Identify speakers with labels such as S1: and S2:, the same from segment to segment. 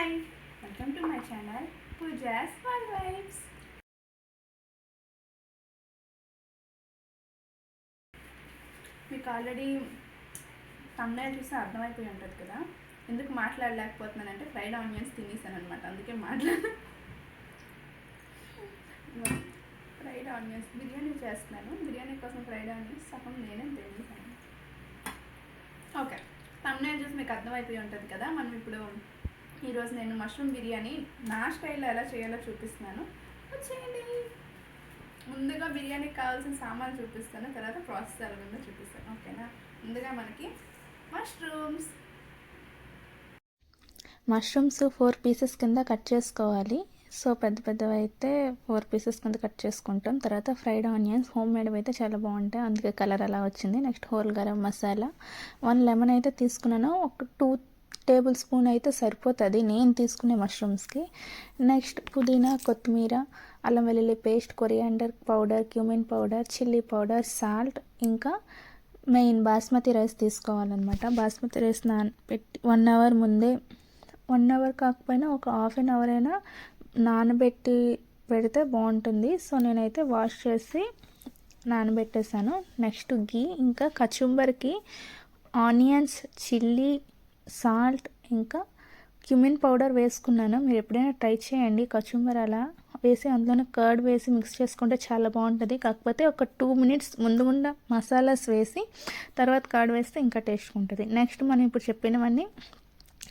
S1: Hi, welcome to my channel pujas fun vibes. మీకు already thumbnail చూసి అర్థమైపోయి ఉంటుంది కదా ఎందుకు మాట్లాడలేకపోతున్నానంటే ఫ్రైడ్ ఆనియన్స్ తినేసాను అనమాట. అందుకే ఫ్రైడ్ ఆనియన్స్ బిర్యానీ చేస్తున్నాను. బిర్యానీ కోసం ఫ్రైడ్ ఆనియన్స్ సగం నేనే తినేసాను. ఓకే, తమ్నైల్ చూసి మీకు అర్థమైపోయి ఉంటుంది కదా. మనం ఇప్పుడు ఈరోజు నేను మష్రూమ్ బిర్యానీ నా స్టైల్లో ఎలా చేయాలో చూపిస్తున్నాను. వచ్చేయండి. ముందుగా బిర్యానీకి కావాల్సిన సామాన్లు చూపిస్తాను, తర్వాత ప్రాసెస్ ఎలా ఉందో చూపిస్తాను. ఓకేనా? ముందుగా మనకి
S2: మష్రూమ్స్ 4 పీసెస్ కింద కట్ చేసుకోవాలి. సో పెద్ద పెద్దవి అయితే 4 పీసెస్ కింద కట్ చేసుకుంటాం. తర్వాత ఫ్రైడ్ ఆనియన్స్ హోమ్ మేడ్ అయితే చాలా బాగుంటాయి, అందుకే కలర్ అలా వచ్చింది. Next whole garam masala, 1 lemon అయితే తీసుకున్నాను. ఒక 2 టేబుల్ స్పూన్ అయితే సరిపోతుంది నేను తీసుకునే మష్రూమ్స్కి. నెక్స్ట్ పుదీనా, కొత్తిమీర, అల్లం వెల్లుల్లి paste, coriander powder, cumin powder, chilli powder, salt, ఇంకా మెయిన్ బాస్మతి రైస్ తీసుకోవాలన్నమాట. బాస్మతి రైస్ నానబెట్టి 1 అవర్ ముందే, 1 అవర్ కాకపోయినా ఒక హాఫ్ అన్ అవర్ అయినా నానబెట్టి పెడితే బాగుంటుంది. సో నేనైతే వాష్ చేసి నానబెట్టేసాను. నెక్స్ట్ గీ, ఇంకా కచుంబర్కి ఆనియన్స్, చిల్లీ, సాల్ట్, ఇంకా క్యూమిన్ పౌడర్ వేసుకున్నాను. మీరు ఎప్పుడైనా ట్రై చేయండి. కచుంబర్ అలా వేసి అందులోనే కర్డ్ వేసి మిక్స్ చేసుకుంటే చాలా బాగుంటుంది. కాకపోతే ఒక 2 మినిట్స్ ముందుగుండా మసాలాస్ వేసి తర్వాత కర్డ్ వేస్తే ఇంకా టేస్ట్ ఉంటుంది. నెక్స్ట్ మనం ఇప్పుడు చెప్పినవన్నీ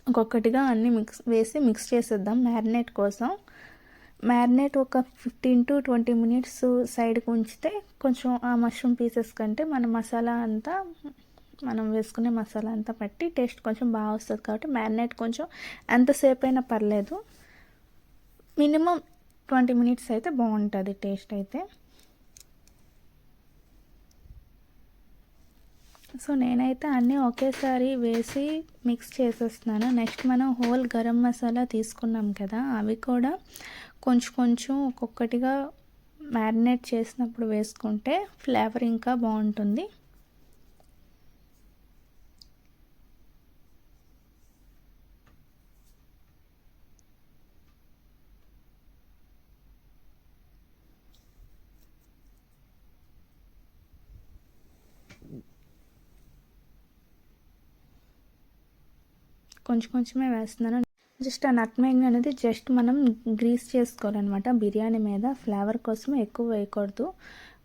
S2: ఒక్కొక్కటిగా అన్నీ మిక్స్ చేసేద్దాం. మ్యారినేట్ కోసం మ్యారినేట్ ఒక 15 to 20 మినిట్స్ సైడ్కి ఉంచితే కొంచెం ఆ మష్రూమ్ పీసెస్ కంటే మనం వేసుకునే మసాలా అంతా పట్టి టేస్ట్ కొంచెం బాగా వస్తుంది. కాబట్టి మ్యారినేట్ కొంచెం ఎంతసేపు అయినా పర్లేదు, మినిమం 20 మినిట్స్ అయితే బాగుంటుంది టేస్ట్ అయితే. సో నేనైతే అన్నీ ఒకేసారి వేసి మిక్స్ చేసేస్తున్నాను. నెక్స్ట్ మనం హోల్ గరం మసాలా తీసుకున్నాం కదా, అవి కూడా కొంచెం కొంచెం ఒక్కొక్కటిగా మ్యారినేట్ చేసినప్పుడు వేసుకుంటే ఫ్లేవర్ ఇంకా బాగుంటుంది. కొంచెం కొంచెమే వేస్తున్నాను. జస్ట్ ఆ నట్మేగ్ అనేది జస్ట్ మనం గ్రీస్ చేసుకోవాలన్నమాట బిర్యానీ మీద. ఫ్లేవర్ కోసం ఎక్కువ వేయకూడదు,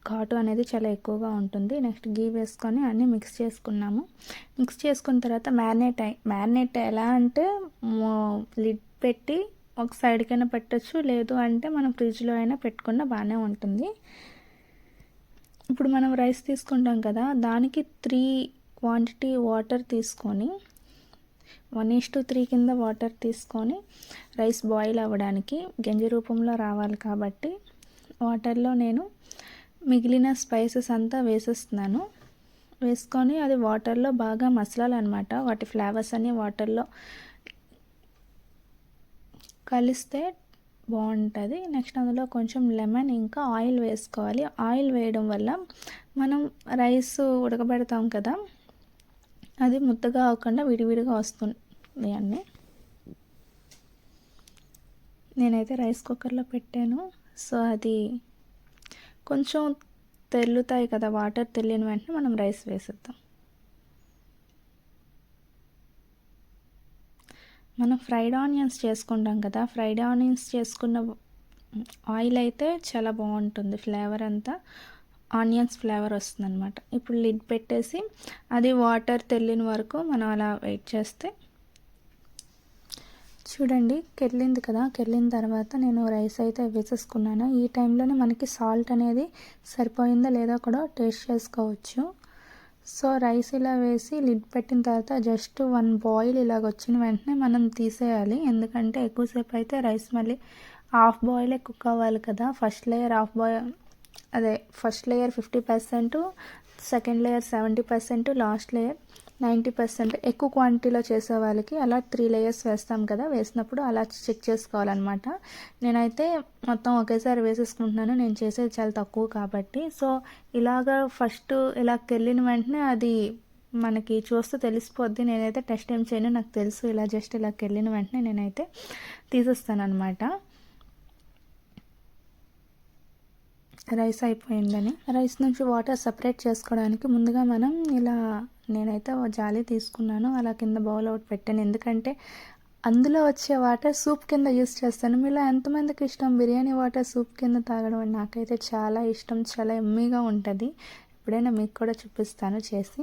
S2: ఘాటు అనేది చాలా ఎక్కువగా ఉంటుంది. నెక్స్ట్ గీ వేసుకొని అన్నీ మిక్స్ చేసుకున్నాము. మిక్స్ చేసుకున్న తర్వాత మ్యారినేట్ ఎలా అంటే లిడ్ పెట్టి ఒక సైడ్కైనా పెట్టచ్చు, లేదు అంటే మనం ఫ్రిడ్జ్లో అయినా పెట్టుకున్నా బాగానే ఉంటుంది. ఇప్పుడు మనం రైస్ తీసుకుంటాం కదా, దానికి 3 క్వాంటిటీ వాటర్ తీసుకొని 1:3 కింద వాటర్ తీసుకొని రైస్ బాయిల్ అవ్వడానికి గంజి రూపంలో రావాలి కాబట్టి వాటర్లో నేను మిగిలిన స్పైసెస్ అంతా వేసేస్తున్నాను. వేసుకొని అది వాటర్లో బాగా మసలాలన్నమాట. వాటి ఫ్లేవర్స్ అన్నీ వాటర్లో కలిస్తే బాగుంటుంది. నెక్స్ట్ అందులో కొంచెం లెమన్, ఇంకా ఆయిల్ వేసుకోవాలి. ఆయిల్ వేయడం వల్ల మనం రైస్ ఉడకబెడతాం కదా, అది ముద్దగా అవ్వకుండా విడివిడిగా వస్తుంది అన్నీ. నేనైతే రైస్ కుక్కర్లో పెట్టాను. సో అది కొంచెం తెల్లుతాయి కదా, వాటర్ తెల్లిన వెంటనే మనం రైస్ వేసేద్దాం. మనం ఫ్రైడ్ ఆనియన్స్ చేసుకుంటాం కదా, ఫ్రైడ్ ఆనియన్స్ చేసుకున్న ఆయిల్ అయితే చాలా బాగుంటుంది. ఫ్లేవర్ అంతా ఆనియన్స్ ఫ్లేవర్ వస్తుంది అనమాట. ఇప్పుడు లిడ్ పెట్టేసి అది వాటర్ తెల్లిన వరకు మనం అలా వెయిట్ చేస్తే, చూడండి కెళ్ళింది కదా, కెళ్ళిన తర్వాత నేను రైస్ అయితే వేసేసుకున్నాను. ఈ టైంలోనే మనకి సాల్ట్ అనేది సరిపోయిందా లేదో కూడా టేస్ట్ చేసుకోవచ్చు. సో రైస్ ఇలా వేసి లిడ్ పెట్టిన తర్వాత జస్ట్ 1 బాయిల్ ఇలాగ వచ్చిన వెంటనే మనం తీసేయాలి. ఎందుకంటే ఎక్కువసేపు అయితే రైస్ మళ్ళీ హాఫ్ బాయిలే కుక్ అవ్వాలి కదా. First layer 50%, second layer 70%, last layer 90%. ఎక్కువ క్వాంటిటీలో చేసే వాళ్ళకి అలా 3 లేయర్స్ వేస్తాం కదా, వేసినప్పుడు అలా చెక్ చేసుకోవాలన్నమాట. నేనైతే మొత్తం ఒకేసారి వేసేసుకుంటున్నాను, నేను చేసేది చాలా తక్కువ కాబట్టి. సో ఇలాగా ఫస్ట్ ఇలా కెళ్ళిన వెంటనే అది మనకి చూస్తే తెలిసిపోద్ది. నేనైతే టెస్ట్ ఏం చేయను, నాకు తెలుసు. ఇలా జస్ట్ ఇలా వెళ్ళిన వెంటనే నేనైతే తీసేస్తాను అనమాట. రైస్ అయిపోయిందని. రైస్ నుంచి వాటర్ సపరేట్ చేసుకోవడానికి ముందుగా మనం ఇలా నేనైతే జాలి తీసుకున్నాను, అలా కింద బౌల్ అవుట్ పెట్టాను. ఎందుకంటే అందులో వచ్చే వాటర్ సూప్ కింద యూస్ చేస్తాను. మీలో ఎంతమందికి ఇష్టం బిర్యానీ వాటర్ సూప్ కింద తాగడం అని? నాకైతే చాలా ఇష్టం, చాలా ఎమ్మీగా ఉంటుంది. ఎప్పుడైనా మీకు కూడా చూపిస్తాను చేసి.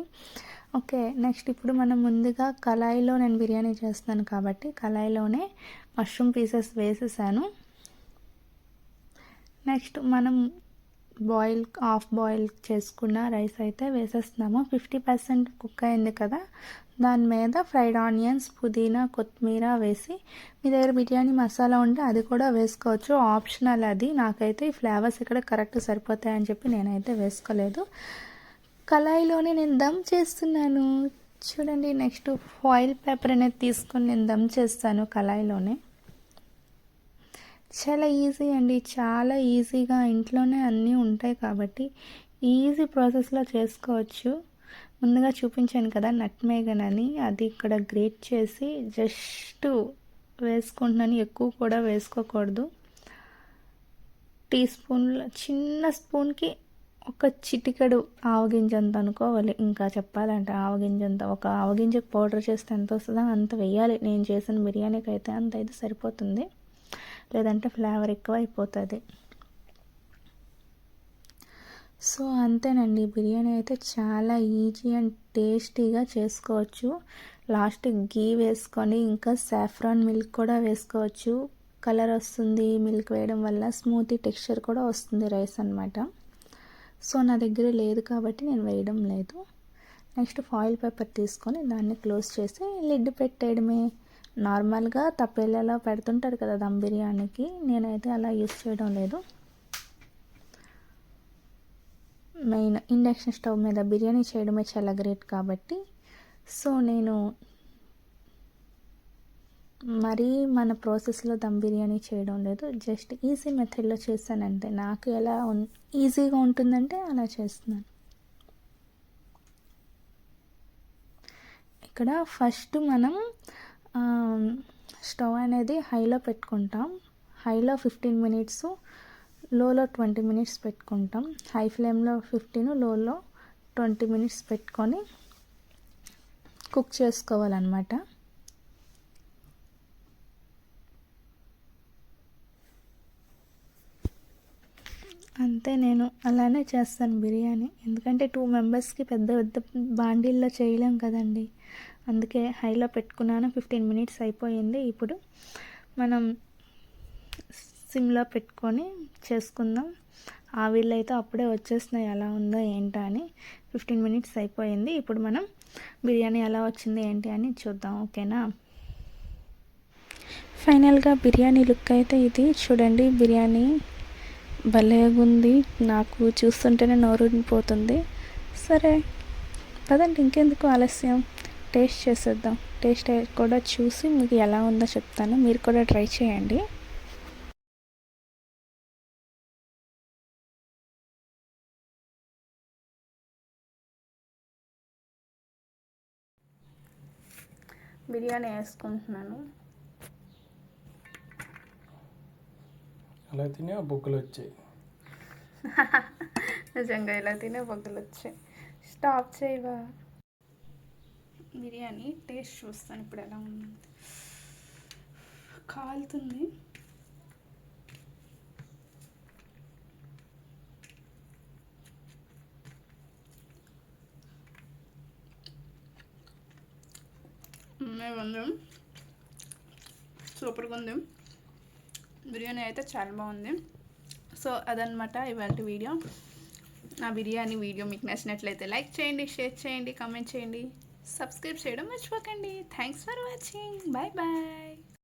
S2: ఓకే, నెక్స్ట్ ఇప్పుడు మనం ముందుగా కళాయిలో నేను బిర్యానీ చేస్తున్నాను కాబట్టి కళాయిలోనే మష్రూమ్ పీసెస్ వేసేసాను. నెక్స్ట్ మనం హాఫ్ బాయిల్ చేసుకున్న రైస్ అయితే వేసేస్తున్నాము. 50% కుక్ అయింది కదా, దాని మీద ఫ్రైడ్ ఆనియన్స్, పుదీనా, కొత్తిమీర వేసి, మీ దగ్గర బిర్యానీ మసాలా ఉంటే అది కూడా వేసుకోవచ్చు, ఆప్షనల్ అది. నాకైతే ఈ ఫ్లేవర్స్ ఇక్కడ కరెక్ట్ సరిపోతాయని చెప్పి నేనైతే వేసుకోలేదు. కళాయిలోనే నేను దమ్ చేస్తున్నాను చూడండి. నెక్స్ట్ ఫాయిల్ పేపర్ అనేది తీసుకొని నేను దమ్ చేస్తాను కళాయిలోనే. చాలా ఈజీ అండి, చాలా ఈజీగా ఇంట్లోనే అన్నీ ఉంటాయి కాబట్టి ఈజీ ప్రాసెస్లో చేసుకోవచ్చు. ముందుగా చూపించాను కదా నట్మేగన్ అని, అది ఇక్కడ గ్రేట్ చేసి జస్ట్ వేసుకుంటున్నాను. ఎక్కువ కూడా వేసుకోకూడదు. టీ స్పూన్లో చిన్న స్పూన్కి ఒక చిటికెడు ఆవగింజంత అనుకోవాలి. ఇంకా చెప్పాలంటే ఆవగింజంత, ఒక ఆవగింజకు పౌడర్ చేస్తే ఎంత వస్తుందో అంత వేయాలి. నేను చేసిన బిర్యానీకి అయితే అంత అయితే సరిపోతుంది, లేదంటే ఫ్లేవర్ ఎక్కువ అయిపోతుంది. సో అంతేనండి, బిర్యానీ అయితే చాలా ఈజీ అండ్ టేస్టీగా చేసుకోవచ్చు. లాస్ట్ గీ వేసుకొని ఇంకా సాఫ్రాన్ మిల్క్ కూడా వేసుకోవచ్చు. కలర్ వస్తుంది మిల్క్ వేయడం వల్ల, స్మూతీ టెక్స్చర్ కూడా వస్తుంది రైస్ అనమాట. సో నా దగ్గర లేదు కాబట్టి నేను వేయడం లేదు. నెక్స్ట్ ఫాయిల్ పేపర్ తీసుకొని దాన్ని క్లోజ్ చేసి లిడ్ పెట్టేయడమే. నార్మల్గా తప్పేళ్ళలో పెడుతుంటారు కదా దమ్ బిర్యానీకి, నేనైతే అలా యూస్ చేయడం లేదు. మెయిన్ ఇండక్షన్ స్టవ్ మీద బిర్యానీ చేయడమే చాలా గ్రేట్ కాబట్టి, సో నేను మరీ మన ప్రాసెస్లో దమ్ బిర్యానీ చేయడం లేదు, జస్ట్ ఈజీ మెథడ్లో చేస్తానంటే. నాకు ఎలా ఈజీగా ఉంటుందంటే అలా చేస్తున్నాను. ఇక్కడ ఫస్ట్ మనం స్టవ్ అనేది హైలో పెట్టుకుంటాం. హైలో 15 మినిట్స్, లోలో 20 మినిట్స్ పెట్టుకుంటాం. హై ఫ్లేమ్లో 15, లోలో 20 మినిట్స్ పెట్టుకొని కుక్ చేసుకోవాలన్నమాట. అంతే, నేను అలానే చేస్తాను బిర్యానీ. ఎందుకంటే 2 మెంబర్స్కి పెద్ద పెద్ద బాండీల్లో చేయలేం కదండి, అందుకే హైలో పెట్టుకున్నాను. 15 మినిట్స్ అయిపోయింది. ఇప్పుడు మనం సిమ్లో పెట్టుకొని చేసుకుందాం. ఆవిర్లు అయితే అప్పుడే వచ్చేస్తున్నాయి, ఎలా ఉందో ఏంటో అని. 15 మినిట్స్ అయిపోయింది. ఇప్పుడు మనం బిర్యానీ ఎలా వచ్చింది ఏంటి అని చూద్దాం, ఓకేనా? ఫైనల్గా బిర్యానీ లుక్ అయితే ఇది చూడండి. బిర్యానీ భలేగుంది, నాకు చూస్తుంటేనే నోరూరిపోతుంది. సరే పదండి, ఇంకెందుకు ఆలస్యం, టేస్ట్ చేసేద్దాం. టేస్ట్ కూడా చూసి మీకు ఎలా ఉందో చెప్తాను, మీరు కూడా ట్రై చేయండి. బిర్యానీ వేసుకుంటున్నాను.
S3: అలా తినే బొగ్గులు వచ్చాయి.
S1: నిజంగా ఇలా తినే బొగ్గులు వచ్చాయి. స్టాప్ చేయవా? బిర్యానీ టేస్ట్ చూస్తాను ఇప్పుడు ఎలా ఉంది. కాలుతుంది. ఉంది, సూపర్గా ఉంది. బిర్యానీ అయితే చాలా బాగుంది. సో అదనమాట ఇవాళ వీడియో. నా బిర్యానీ వీడియో మీకు నచ్చినట్లయితే లైక్ చేయండి, షేర్ చేయండి, కామెంట్ చేయండి, సబ్స్క్రైబ్ చేయడం మర్చిపోకండి. Thanks for watching. Bye bye.